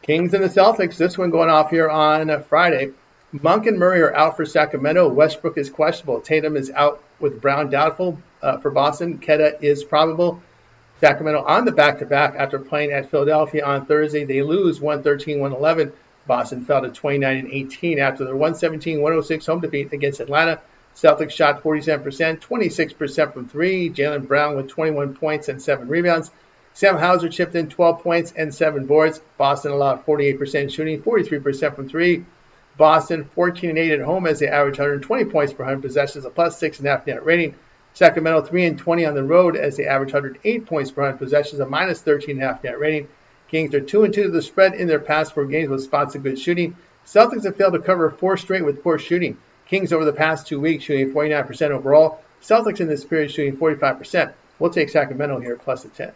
Kings and the Celtics. This one going off here on Friday. Monk and Murray are out for Sacramento. Westbrook is questionable. Tatum is out with Brown doubtful for Boston. Keta is probable. Sacramento on the back-to-back after playing at Philadelphia on Thursday. They lose 113-111. Boston fell to 29-18 after their 117-106 home defeat against Atlanta. Celtics shot 47%, 26% from three. Jaylen Brown with 21 points and 7 rebounds. Sam Hauser chipped in 12 points and 7 boards. Boston allowed 48% shooting, 43% from three. Boston 14-8 at home as they average 120 points per 100 possessions, a plus 6.5 net rating. Sacramento 3-20 on the road as they average 108 points per 100 possessions, a minus 13.5 net rating. Kings are 2-2 to the spread in their past 4 games with spots of good shooting. Celtics have failed to cover 4 straight with poor shooting. Kings over the past 2 weeks shooting 49% overall. Celtics in this period shooting 45%. We'll take Sacramento here plus a 10.